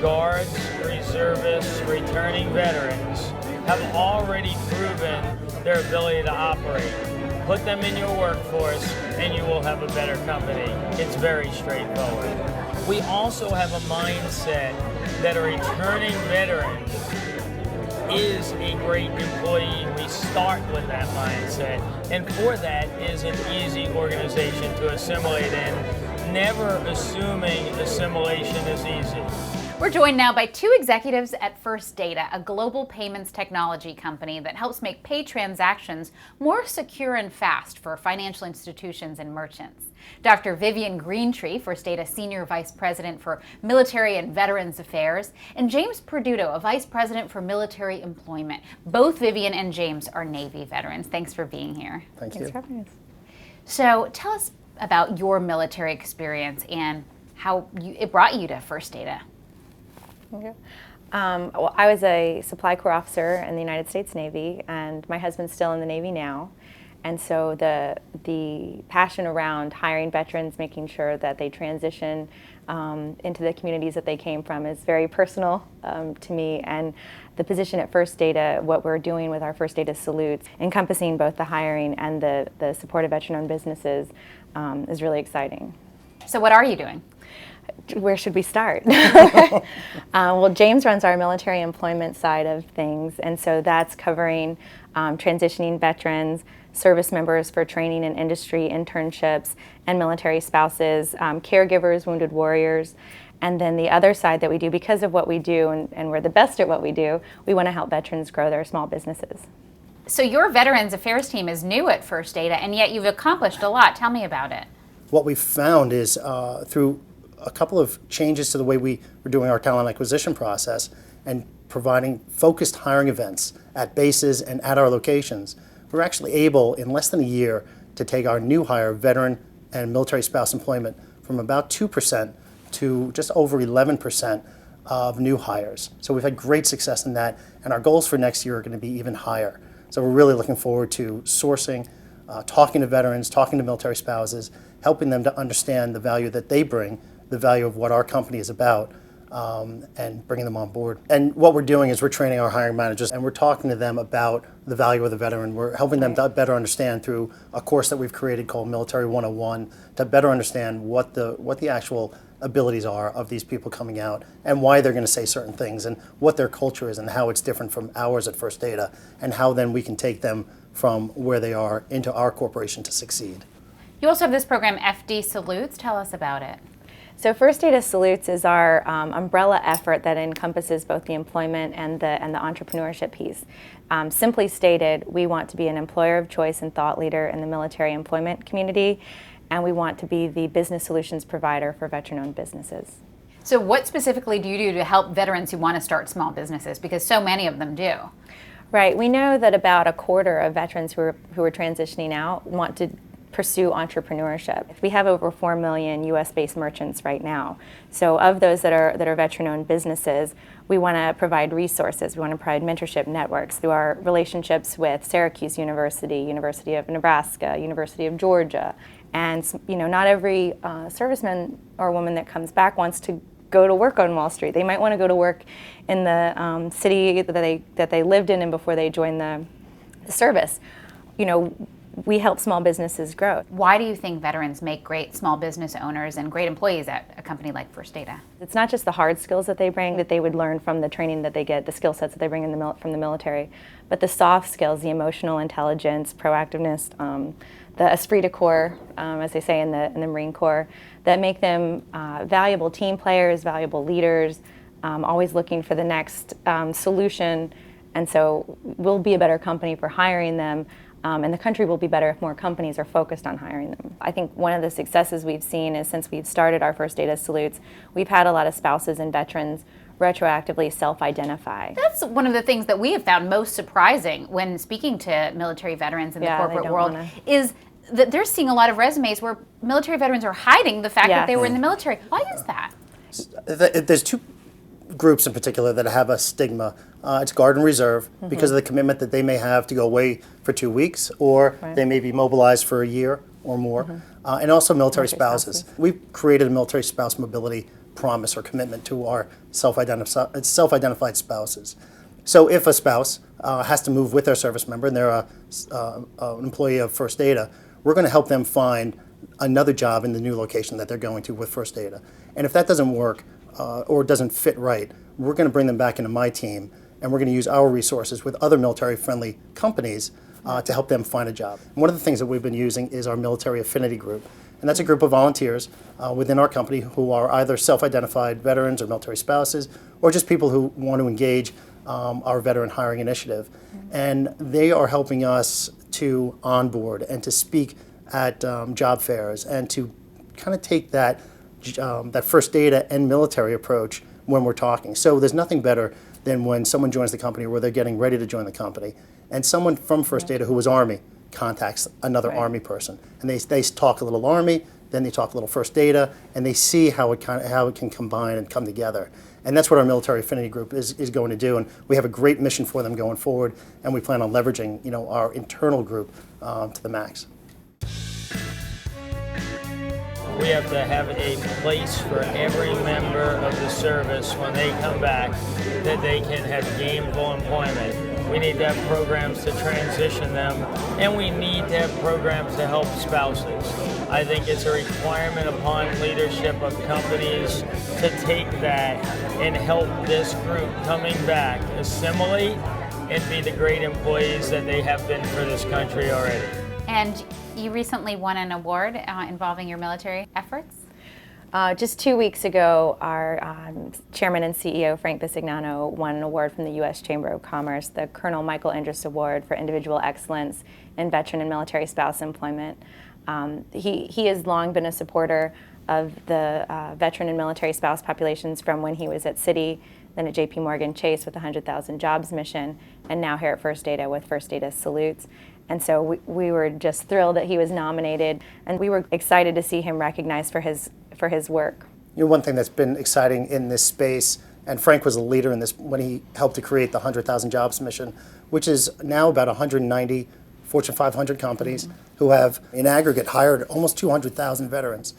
guards, reservists, returning veterans have already proven their ability to operate. Put them in your workforce and you will have a better company. It's very straightforward. We also have a mindset that a returning veteran is a great employee. We start with that mindset, and for that is an easy organization to assimilate in, never assuming assimilation is easy. We're joined now by two executives at First Data, a global payments technology company that helps make pay transactions more secure and fast for financial institutions and merchants. Dr. Vivian Greentree, First Data Senior Vice President for Military and Veterans Affairs, and James Perduto, a Vice President for Military Employment. Both Vivian and James are Navy veterans. Thanks for being here. Thanks for having us. So tell us about your military experience and how it brought you to First Data. Okay. Well, I was a supply corps officer in the United States Navy, and my husband's still in the Navy now. And so the passion around hiring veterans, making sure that they transition into the communities that they came from is very personal to me. And the position at First Data, what we're doing with our First Data Salutes, encompassing both the hiring and the support of veteran-owned businesses, is really exciting. So what are you doing? Where should we start? Well, James runs our military employment side of things, and so that's covering transitioning veterans, service members for training and industry internships, and military spouses, caregivers, wounded warriors. And then the other side that we do, because of what we do, and we're the best at what we do, we want to help veterans grow their small businesses. So your Veterans Affairs team is new at First Data, and yet you've accomplished a lot. Tell me about it. What we've found is through a couple of changes to the way we were doing our talent acquisition process and providing focused hiring events at bases and at our locations, we're actually able, in less than a year, to take our new hire veteran and military spouse employment from about 2% to just over 11% of new hires. So we've had great success in that, and our goals for next year are going to be even higher. So we're really looking forward to sourcing, talking to veterans, talking to military spouses, helping them to understand the value that they bring, the value of what our company is about, and bringing them on board. And what we're doing is we're training our hiring managers, and we're talking to them about the value of the veteran. We're helping them to better understand through a course that we've created called Military 101 to better understand what the actual abilities are of these people coming out and why they're going to say certain things and what their culture is and how it's different from ours at First Data, and how then we can take them from where they are into our corporation to succeed. You also have this program, FD Salutes. Tell us about it. So First Data Salutes is our umbrella effort that encompasses both the employment and the entrepreneurship piece. Simply stated, we want to be an employer of choice and thought leader in the military employment community, and we want to be the business solutions provider for veteran-owned businesses. So what specifically do you do to help veterans who want to start small businesses? Because so many of them do. Right. We know that about a quarter of veterans who are transitioning out want to pursue entrepreneurship. We have over 4 million US-based merchants right now. So of those that are veteran-owned businesses, we want to provide resources. We want to provide mentorship networks through our relationships with Syracuse University, University of Nebraska, University of Georgia. And not every serviceman or woman that comes back wants to go to work on Wall Street. They might want to go to work in the city that they lived in and before they joined the service. We help small businesses grow. Why do you think veterans make great small business owners and great employees at a company like First Data? It's not just the hard skills that they bring that they would learn from the training that they get, the skill sets that they bring from the military, but the soft skills, the emotional intelligence, proactiveness, the esprit de corps, as they say in the Marine Corps, that make them valuable team players, valuable leaders, always looking for the next solution. And so we'll be a better company for hiring them. And the country will be better if more companies are focused on hiring them. I think one of the successes we've seen is since we've started our First Data Salutes, we've had a lot of spouses and veterans retroactively self-identify. That's one of the things that we have found most surprising when speaking to military veterans in the corporate world is that they're seeing a lot of resumes where military veterans are hiding the fact that they were in the military. Why is that? There's two groups in particular that have a stigma. It's Guard and Reserve because of the commitment that they may have to go away for 2 weeks, or they may be mobilized for a year or more. And also military spouses. We've created a military spouse mobility promise or commitment to our self-identified spouses. So if a spouse has to move with their service member and they're an employee of First Data, we're going to help them find another job in the new location that they're going to with First Data. And if that doesn't work or doesn't fit right, we're going to bring them back into my team, and we're going to use our resources with other military-friendly companies to help them find a job. And one of the things that we've been using is our military affinity group. And that's a group of volunteers within our company who are either self-identified veterans or military spouses, or just people who want to engage our veteran hiring initiative. And they are helping us to onboard and to speak at job fairs and to kind of take that First Data and military approach when we're talking. So there's nothing better than when someone joins the company or they're getting ready to join the company, and someone from First Data who was Army contacts another Army person, and they talk a little Army, then they talk a little First Data, and they see how it can combine and come together. And that's what our military affinity group is going to do, and we have a great mission for them going forward, and we plan on leveraging our internal group to the max. We have to have a place for every member of the service when they come back that they can have gainful employment. We need to have programs to transition them, and we need to have programs to help spouses. I think it's a requirement upon leadership of companies to take that and help this group coming back assimilate and be the great employees that they have been for this country already. And you recently won an award involving your military efforts? Just 2 weeks ago, our chairman and CEO, Frank Bisignano, won an award from the U.S. Chamber of Commerce, the Colonel Michael Indris Award for Individual Excellence in Veteran and Military Spouse Employment. He has long been a supporter of the veteran and military spouse populations from when he was at Citi, then at J.P. Morgan Chase with the 100,000 Jobs mission, and now here at First Data with First Data Salutes. And so we were just thrilled that he was nominated, and we were excited to see him recognized for his work. One thing that's been exciting in this space, and Frank was a leader in this when he helped to create the 100,000 Jobs mission, which is now about 190 Fortune 500 companies who have, in aggregate, hired almost 200,000 veterans,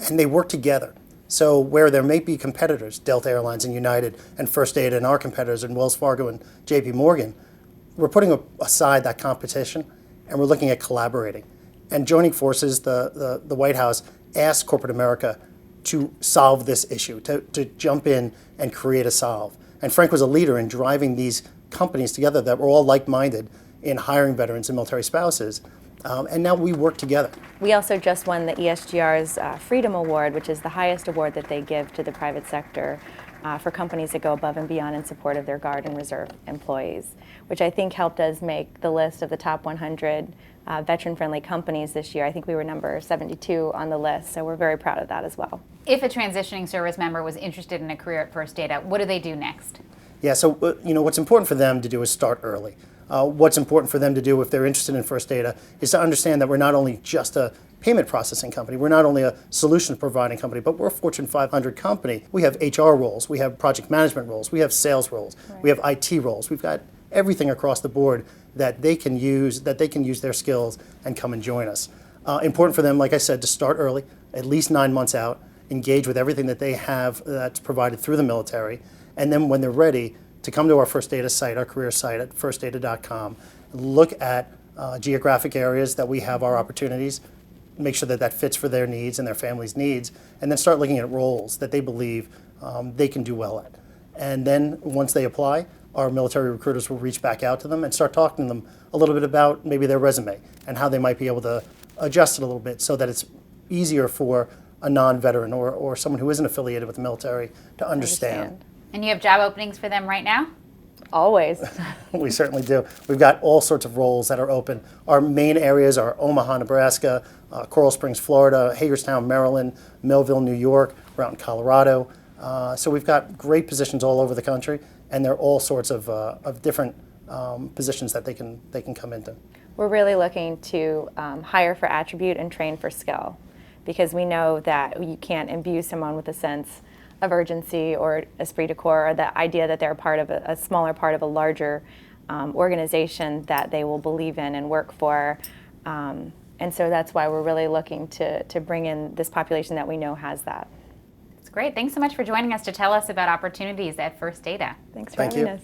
and they work together. So where there may be competitors, Delta Airlines and United and First Data and our competitors and Wells Fargo and J.P. Morgan, we're putting aside that competition and we're looking at collaborating. And joining forces, the White House asked corporate America to solve this issue, to jump in and create a solve. And Frank was a leader in driving these companies together that were all like-minded in hiring veterans and military spouses. And now we work together. We also just won the ESGR's Freedom Award, which is the highest award that they give to the private sector for companies that go above and beyond in support of their Guard and Reserve employees, which I think helped us make the list of the top 100 veteran-friendly companies this year. I think we were number 72 on the list, so we're very proud of that as well. If a transitioning service member was interested in a career at First Data, what do they do next? Yeah, so what's important for them to do is start early. What's important for them to do if they're interested in First Data is to understand that we're not only just a payment processing company, we're not only a solution providing company, but we're a Fortune 500 company. We have HR roles, we have project management roles, we have sales roles, we have IT roles. We've got everything across the board that they can use their skills and come and join us. Important for them, like I said, to start early, at least 9 months out, engage with everything that they have that's provided through the military, and then when they're ready, to come to our First Data site, our career site at firstdata.com, look at geographic areas that we have our opportunities, make sure that that fits for their needs and their family's needs, and then start looking at roles that they believe they can do well at. And then once they apply, our military recruiters will reach back out to them and start talking to them a little bit about maybe their resume and how they might be able to adjust it a little bit so that it's easier for a non-veteran or someone who isn't affiliated with the military to understand. And you have job openings for them right now? Always. We certainly do. We've got all sorts of roles that are open. Our main areas are Omaha, Nebraska, Coral Springs, Florida, Hagerstown, Maryland, Millville, New York, we're out in Colorado. So we've got great positions all over the country, and there are all sorts of different positions that they can come into. We're really looking to hire for attribute and train for skill, because we know that you can't imbue someone with a sense of urgency or esprit de corps, or the idea that they're part of a smaller part of a larger organization that they will believe in and work for. And so that's why we're really looking to bring in this population that we know has that. It's Great. Thanks so much for joining us to tell us about opportunities at First Data. Thanks for Thank having you. us.